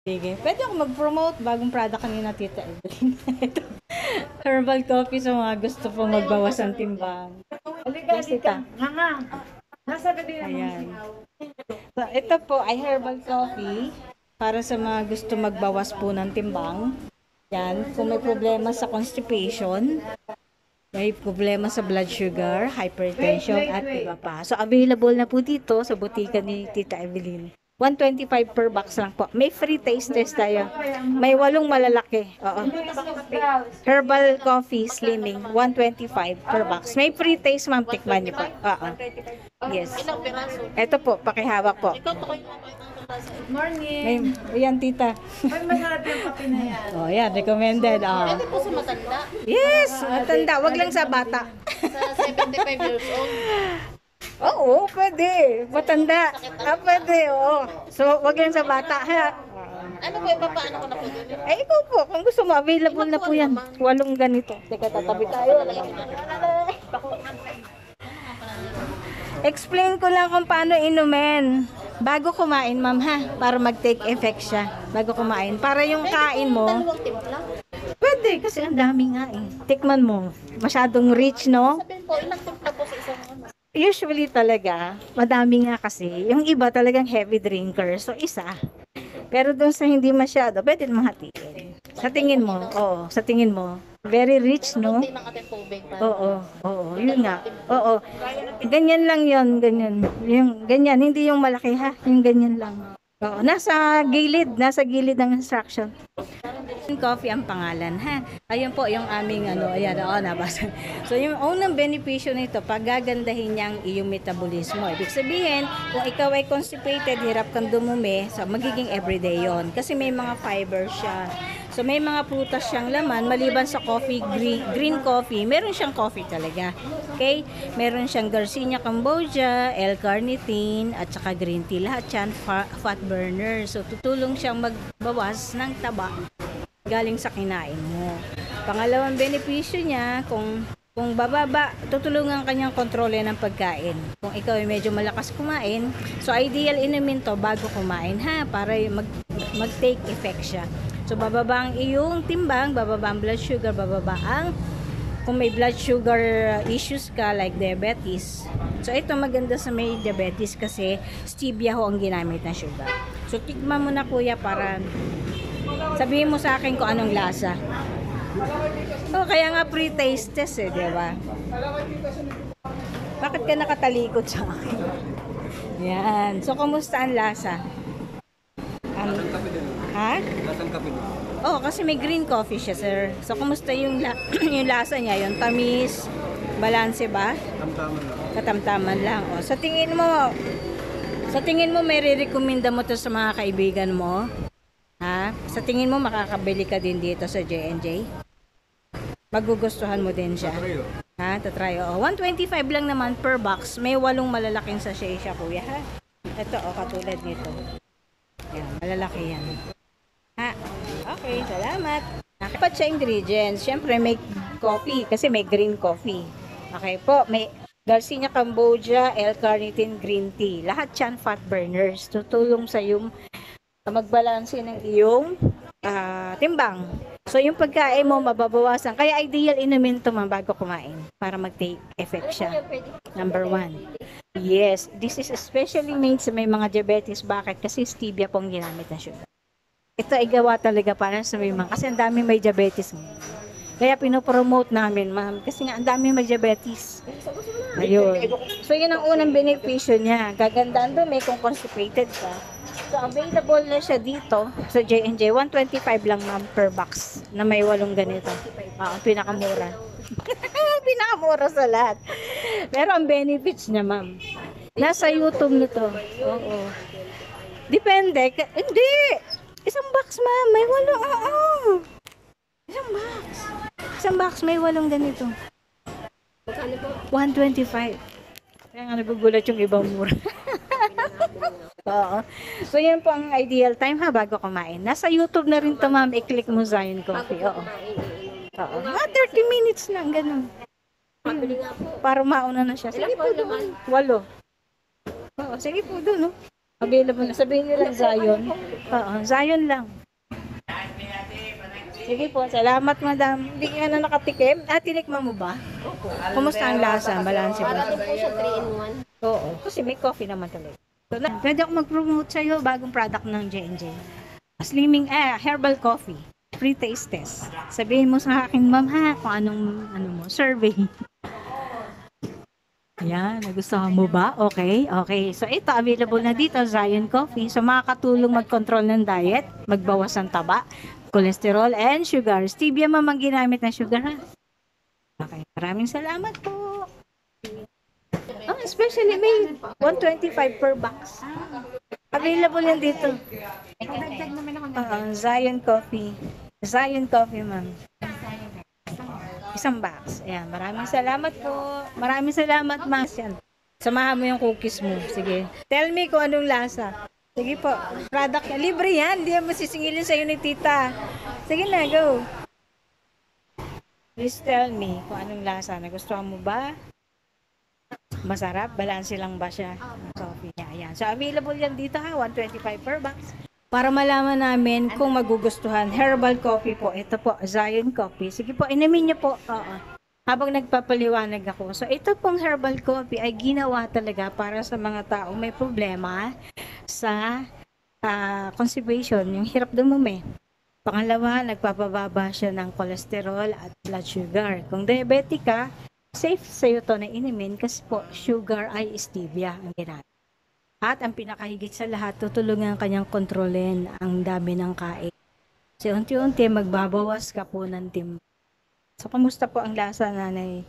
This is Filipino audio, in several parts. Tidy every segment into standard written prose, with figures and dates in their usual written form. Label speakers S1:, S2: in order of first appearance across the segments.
S1: Sige. Pwede ako mag-promote bagong product kanina, Tita Evelyn. Ito. Herbal coffee sa mga gusto pong magbawas ng timbang. Yes, Tita.
S2: Mama, nasa gabi
S1: Ayan. So, ito po ay herbal coffee para sa mga gusto magbawas po ng timbang. Yan. Kung may problema sa constipation, may problema sa blood sugar, hypertension, at iba pa. So, available na po dito sa butika ni Tita Evelyn. 125 per box lang po. May free taste test tayo. May 8 malalaki. Oo. Herbal coffee slimming, 125 per box. May free taste, ma'am. Tikman niyo po. Oo. Yes. Ito po, pakihawak po.
S2: Good morning.
S1: Ayan, tita.
S2: Ay, masarap yung kape na yan.
S1: Oh, yan. Recommended.
S3: Pwede po sa matanda.
S1: Yes, matanda. Wag lang sa bata.
S3: Sa 75 years old.
S1: Oo, pwede. Matanda. Pwede, oo. So, wag lang sa bata, ha?
S3: Ano po, ipapaano ko na po din?
S1: Ay, ikaw po. Kung gusto mo, available na po yan. 8 ganito. Teka, tatabi tayo. Explain ko lang kung paano inumin. Bago kumain, ma'am, ha? Para mag-take effect siya. Bago kumain. Para yung kain mo.
S3: Dalawang timpla.
S1: Pwede, kasi ang dami nga eh. Tikman mo. Masyadong rich, no?
S3: Sabihin po, ilang timpla po sa isang ano?
S1: Usually talaga, madami nga kasi. Yung iba talagang heavy drinker. So, isa. Pero dun sa hindi masyado, pwede naman hatiin. Sa tingin mo, oo, sa tingin mo. Very rich, no?
S3: Hindi ng ating tubig.
S1: Oo, yun nga. Oo. Ganyan lang yun, ganyan. Yung ganyan, hindi yung malaki ha, yung ganyan lang. Oo, nasa gilid ng instruction. Coffee ang pangalan, ha? Ayun po yung aming ayan, nabasa. So yung unang benepisyo nito, pagagandahin niya ang iyong metabolismo. Ibig sabihin, kung ikaw ay constipated, hirap kang dumumi, so magiging everyday yon. Kasi may mga fiber siya. So may mga prutas siyang laman, maliban sa coffee, green coffee, meron siyang coffee talaga. Okay? Meron siyang Garcinia Cambogia, L-carnitine, at saka green tea. Lahat yan fat burner. So tutulong siyang magbawas ng taba galing sa kinain mo. Pangalawang benepisyo niya, kung bababa, tutulungan kanyang kontrolin ng pagkain. Kung ikaw ay medyo malakas kumain, so ideal inumin to bago kumain, ha? Para mag-take effect siya. So bababa ang iyong timbang, bababa ang blood sugar, bababa ang kung may blood sugar issues ka like diabetes. So ito maganda sa may diabetes kasi stevia ho ang ginamit na sugar. So tikman mo na kuya para sabihin mo sa akin kung anong lasa. Oh, kaya nga pre-taste test eh, di ba? Bakit ka nakatalikod sa akin? Yan. So, kumusta ang lasa? Ha? Oh, kasi may green coffee siya, sir. So, kumusta yung, yung lasa niya? Yung tamis, balanse ba?
S4: Tamtaman lang.
S1: Katamtaman lang. Oh, sa tingin mo may re-recommenda mo to sa mga kaibigan mo? Ha? Sa tingin mo makakabili ka din dito sa J&J? Magugustuhan mo din siya. Ha? Tatry. 125 lang naman per box. May 8 malalaking sachet siya, kuya, ha? Ito, katulad nito. Yan, malalaki yan. Ha? Okay, salamat. Dapat siya ingredients. Siyempre, may coffee kasi may green coffee. Okay po, may Garcinia Cambogia, L-carnitine, green tea. Lahat yan fat burners. Tutulong sa yung magbalanse ng iyong timbang. So, yung pagkain mo, mababawasan. Kaya ideal inumin ito bago kumain para mag-take effect siya. Number 1. Yes, this is especially made sa may mga diabetes. Bakit? Kasi stevia pong ginamit na sugar. Ito ay gawa talaga para sa may mga, kasi ang dami may diabetes ngayon. Kaya pinopromote namin, ma'am. Kasi nga, ang dami may diabetes. Ayun. So, yun ang unang benepisyo niya. Gagandaan doon, may kung constipated ka. So, available na siya dito sa J&J. 125 lang, ma'am, per box na may 8 ganito. Ang pinakamura. Pinakamura sa lahat. Pero ang benefits niya, ma'am. Nasa YouTube nito. Oo. Depende. Hindi. Isang box, ma'am. May 8. Oo. Isang box. Isang box may 8 ganito. 125. Kaya nga nagugulat yung ibang mura. Oo. So, yan po ang ideal time ha bago kumain. Nasa YouTube na rin to, ma'am. I-click mo Zion Coffee. Oo. Oo. 30 minutes lang, ganun. Para mauna na siya. Sige po doon. 8. Oo, sige po doon, no? Available na. Sabihin nyo lang Zion. Oo, Zion lang. Sige po, salamat madam. Hindi ka na nakatikim? Tinikman mo ba? Kumusta ang lasa? Balanse
S3: Para
S1: ba?
S3: din po siya 3-in-1.
S1: Oo, kasi may coffee naman talaga. So, pwede ako mag-promote sa'yo bagong product ng J&J. Herbal coffee. Free taste test. Sabihin mo sa akin, ma'am ha, kung anong survey. Ayan, nagustuhan mo ba? Okay, okay. So ito, available na dito, Zion Coffee. So makakatulong mag-control ng diet, magbawas ng taba, cholesterol, and sugar. Stevia ma'am ang ginamit na sugar ha. Okay, maraming salamat po. Especially may 125 per box. Available yan dito. Zion Coffee. Zion Coffee ma'am. Isang box. Ayan, maraming salamat po. Maraming salamat, ma'am. Yan. Samahan mo yung cookies mo. Sige. Tell me kung anong lasa. Sige po. Product niya. Libre yan. Hindi yan masisingilin sa'yo ni tita. Sige na, go. Please tell me kung anong lasa. Nagustuhan mo ba? Masarap? Balanse lang ba siya? Coffee niya. Ayan. So, available yan dito ha. 125 per box. Para malaman namin kung magugustuhan. Herbal coffee po. Ito po, Zion Coffee. Sige po, inumin niyo po. Oo. Habang nagpapaliwanag ako. So, ito pong herbal coffee ay ginawa talaga para sa mga tao may problema sa constipation, yung hirap dumumi. Pangalawa, nagpapababa siya ng cholesterol at blood sugar. Kung diabetic ka, safe sa'yo to na inumin kasi po, sugar ay stevia ang ginamit. At ang pinakahigit sa lahat, tutulungan kanyang kontrolin ang dami ng kain. So, unti-unti magbabawas ka po ng timbang. So, kamusta po ang lasa, nanay?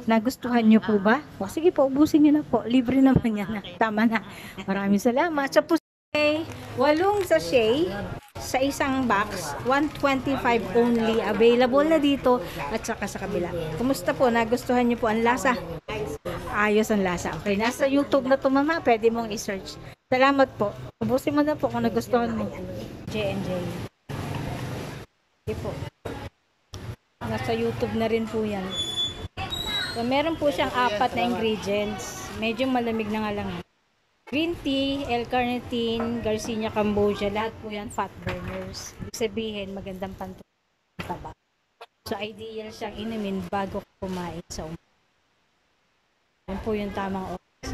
S1: Nagustuhan niyo po ba? O, sige po, ubusin niyo na po. Libre naman yan. Tama na. Maraming salamat. So, po, 8 sachet sa isang box, 125 only. Available na dito at saka sa kabila. Kumusta po? Nagustuhan niyo po ang lasa? Ayos ang lasa. Okay, nasa YouTube na to mama, pwede mong i-search. Salamat po. Ubusin mo na po kung nagustuhan mo. J&J. Okay po. Nasa YouTube na rin po yan. So, meron po siyang 4 na ingredients. Medyo malamig na nga lang. Green tea, L-carnitine, Garcinia cambogia, lahat po yan fat burners. Ibig sabihin, magandang pantaba. So, ideal siyang inumin bago kumain sa umaga. Yan po yung tamang oras.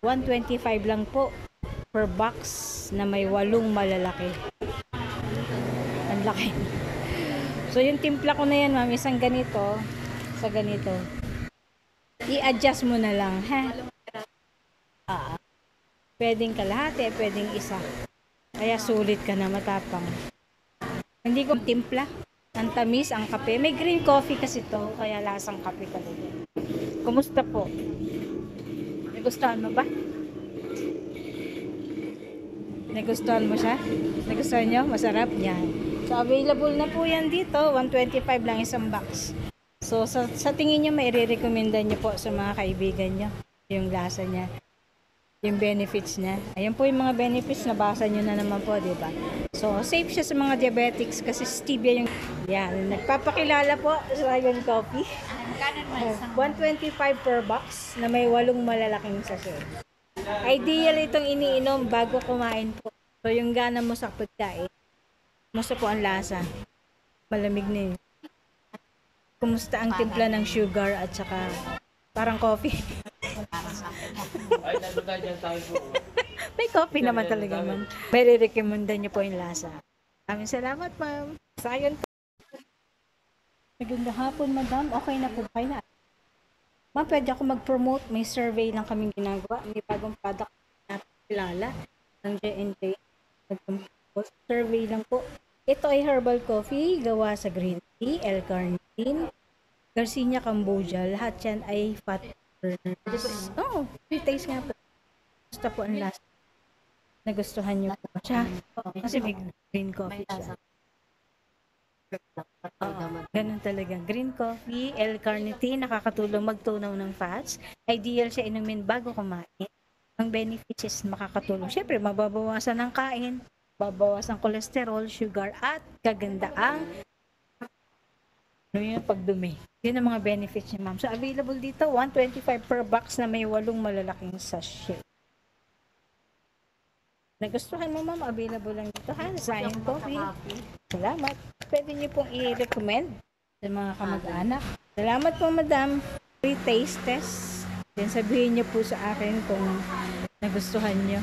S1: 125 lang po per box na may 8 malalaki. Ang laki. So, yung timpla ko na yan, ma'am, isang ganito sa ganito. I-adjust mo na lang, ha? Pwedeng kalahati, pwedeng isa. Kaya sulit ka na, matapang. Hindi ko timpla. Ang tamis, ang kape. May green coffee kasi to, kaya lasang kape talaga. Kumusta po? Nagustuhan mo ba? Nagustuhan mo siya? Nagustuhan nyo? Masarap? Yan. So, available na po yan dito. 125 lang isang box. So, sa tingin nyo, may re-recommenda nyo po sa mga kaibigan nyo. Yung lasa niya. Yung benefits niya. Ayan po yung mga benefits. Nabasa nyo na naman po, diba? So, safe siya sa mga diabetics kasi stevia yung... Yan. Nagpapakilala po sa Zion Coffee. 125 per box na may 8 malalaking sachet. Ideal itong iniinom bago kumain po. So, yung gana mo sa pagkain. Kumusta po ang lasa? Malamig na yun. Kumusta ang timpla ng sugar at saka parang coffee? May coffee naman talaga, ma'am. May re-recommenda niyo po yung lasa. Maraming salamat, ma'am. Zion. Magandang hapon, madam. Okay na po. Okay na. Ma'am, pwede ako mag-promote. May survey lang kaming ginagawa. May bagong product na kilala ng J&J. Survey lang po. Ito ay herbal coffee gawa sa green tea, L-carnitine, Garcinia cambogia. Lahat yan ay fat burners. Oh, free taste nga po. Gusto po ang last. Nagustuhan niyo po siya. Kasi may green coffee siya. Ganun talaga. Green coffee, L-carnitine, nakakatulong magtunaw ng fats. Ideal siya inumin bago kumain. Ang benefits is makakatulong. Siyempre, mababawasan ng kain, babawasan cholesterol, sugar, at kagandaang yung pagdumi. Yun ang mga benefits niya, ma'am. So, available dito, 125 per box na may 8 malalaking sachet. nagustuhan mo ma'am, available lang dito ha, Zion Coffee. Salamat. Pwede niyo pong i-recommend sa mga kamag-anak. Salamat po madam. Free taste test. Then sabihin niyo po sa akin kung nagustuhan niyo.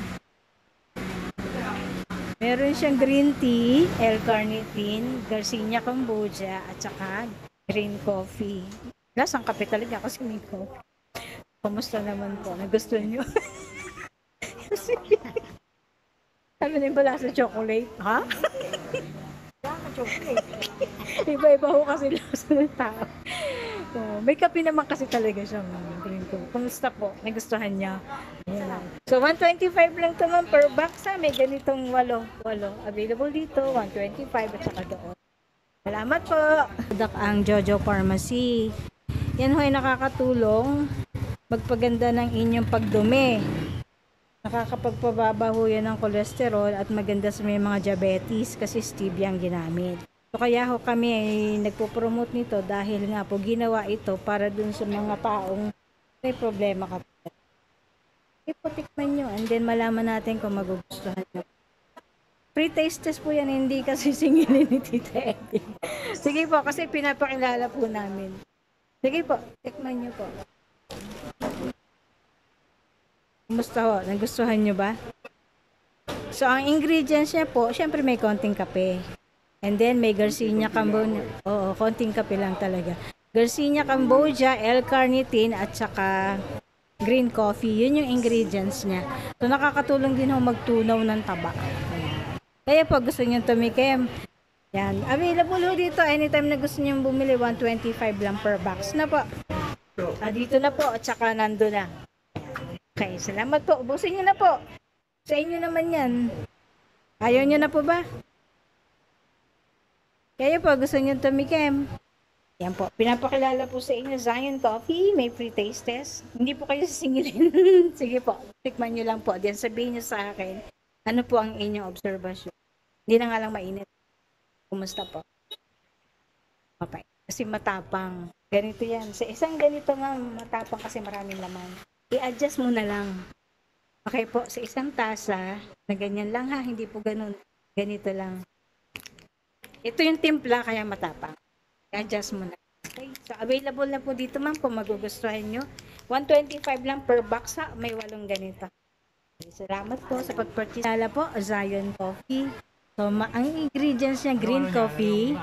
S1: Meron siyang green tea, L-carnitine, Garcinia kombucha, at saka green coffee. Lasang kape talaga kasi may coffee. Kumusta naman po? Nagustuhan niyo? Sabi na yung lasa chocolate. Ha? Iba-iba ho kasi lasa ng tao. So, may kape naman kasi talaga siya. Green coffee. Kumusta po? Nagustuhan niya? Ayan. So, 125 lang ito man per box ha. May ganitong 8 available dito. 125 at saka doon. Salamat po. Product ang Jojo Pharmacy. Yan ho ay nakakatulong magpaganda ng inyong pagdumi. Nakakapagpababa ho yan ng kolesterol at maganda sa may mga diabetes kasi stevia ang ginamit. So kaya ho kami ay nagpo-promote nito dahil nga po ginawa ito para dun sa mga taong may problema ka. Ipotikman nyo and then malaman natin kung magugustuhan nyo. Free taste test po yan, hindi kasi singilin ni Tita Eddy. Sige po, kasi pinapakilala po namin. Sige po, tikman nyo po. Kumusta ho? Nagustuhan nyo ba? So, ang ingredients niya po, syempre may konting kape. And then, may Garcinia Cambodia. Oo, konting kape lang talaga. Garcinia Cambodia, L-carnitine, at saka green coffee. Yun yung ingredients niya. So, nakakatulong din ho magtunaw ng taba. Ayan. Kaya po, gusto nyo tumikim. Yan. Available ho dito. Anytime na gusto nyo bumili, 125 lang per box na po. Dito na po, at saka nando na. Okay, salamat po. Ubusin nyo na po. Sa inyo naman yan. Ayaw nyo na po ba? Kaya po, gusto nyo tumikim. Yan po. Pinapakilala po sa inyo, Zion Coffee. May free taste test. Hindi po kayo sisingilin. Sige po. Tikman nyo lang po. Then sabihin nyo sa akin, ano po ang inyong observation. Hindi na nga lang mainit. Kumusta po? Okay. Kasi matapang. Ganito yan. Sa isang ganito nga, matapang kasi maraming laman. I-adjust mo na lang. Okay po, sa isang tasa, na ganyan lang ha, hindi po ganun. Ganito lang. Ito yung timpla, kaya matapang. I-adjust mo na. Okay, so available na po dito ma'am kung magugustuhan nyo. 125 lang per box ha, may 8 ganito. Okay, salamat po sa pag-purchase. Lala po, Zion Coffee. So, ang ingredients niya, green coffee.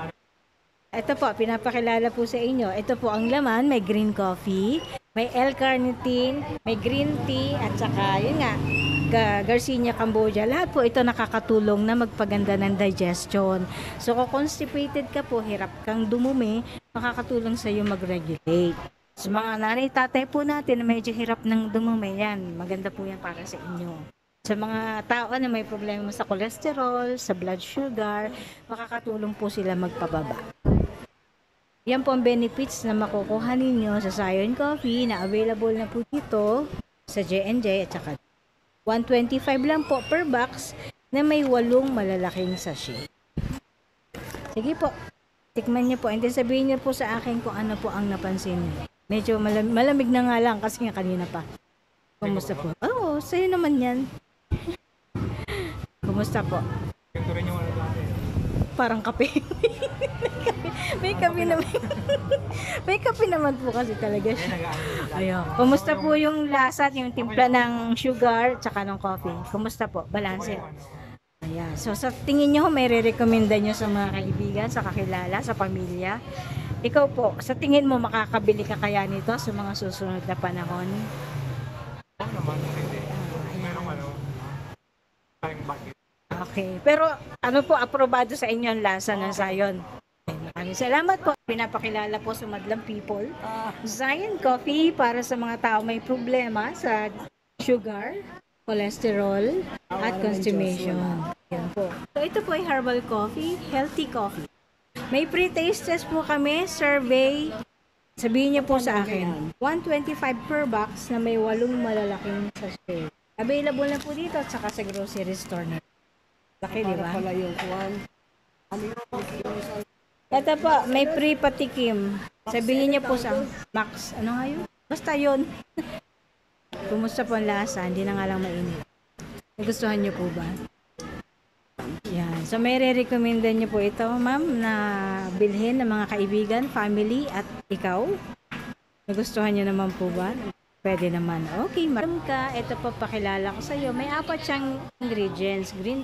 S1: Ito po, pinapakilala po sa inyo. Ito po ang laman, may green coffee, may L-carnitine, may green tea, at saka, yun nga, Garcinia Cambodia. Lahat po ito nakakatulong na magpaganda ng digestion. So, kung constipated ka po, hirap kang dumumi, makakatulong sa iyo mag-regulate. Sa mga nanay, tatay po natin na medyo hirap ng dumumi, yan, maganda po yan para sa inyo. Sa mga tao na may problema sa cholesterol, sa blood sugar, makakatulong po sila magpababa. Yan po ang benefits na makukuha ninyo sa Zion Coffee na available na po dito sa J&J at saka 125 lang po per box na may 8 malalaking sachet. Sige po, tikman niyo po. And then sabihin niyo po sa akin kung ano po ang napansin niyo. Medyo malamig na nga lang kasi nga kanina pa. Kumusta po? Oo, sa'yo naman yan. Kumusta po?
S4: Ito rin yung
S1: Parang kape. May kape naman. May kape naman po kasi talaga siya. Ayun. Kumusta po yung lasa, yung timpla ng sugar, tsaka ng coffee? Kumusta po? Balance. Ayan. So, sa tingin nyo, may re-recommenda nyo sa mga kaibigan, sa kakilala, sa pamilya? Ikaw po, sa tingin mo, makakabili ka kaya nito sa mga susunod na panahon?
S4: naman, hindi. Merong ano, tayong bakit.
S1: Okay. Pero ano po, aprobado sa inyo ang lasa ng Zion? Maraming salamat po. Pinapakilala po sa madlang people. Zion Coffee para sa mga tao may problema sa sugar, cholesterol, at constipation. Yan po. So ito po ay herbal coffee, healthy coffee. May pre-taste test po kami, survey. Sabihin niyo po sa akin, 125 per box na may 8 malalaking sachet. Available na po dito at saka sa grocery store na. Laki, di ba? Ito po, may pre-patikim. Sabihin niyo po sa Max, ano nga yun? Basta yun. Kumusta po ang lasa? Hindi na nga lang mainit. Nagustuhan niyo po ba? Yan. So, may re-recommenda niyo po ito, ma'am, na bilhin ng mga kaibigan, family, at ikaw? Nagustuhan niyo naman po ba? Pwede naman. Okay, maram ka. Ito po, pakilala ko sa iyo. May 4 siyang ingredients. Green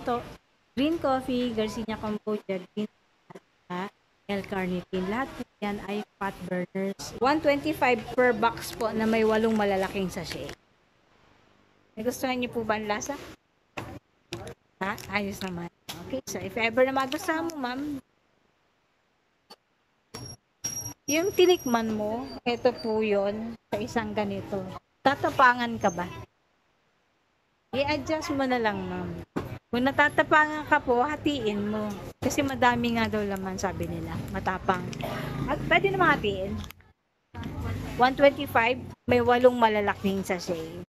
S1: coffee, Garcinia kombucha, green L-carnitine. Lahat po yan ay fat burners. 125 per box po na may 8 malalaking sachet. Nagustuhan niyo po ba ang lasa? Ha? Ayos naman. Okay, so if ever na magustuhan mo, ma'am, yung tinikman mo, ito po yun, sa isang ganito. Tatapangan ka ba? I-adjust mo na lang, ma'am. Kung natatapangan ka po, hatiin mo. Kasi madami nga daw laman, sabi nila. Matapang. At pwede naman hatiin. 125, may 8 malalaking sachet.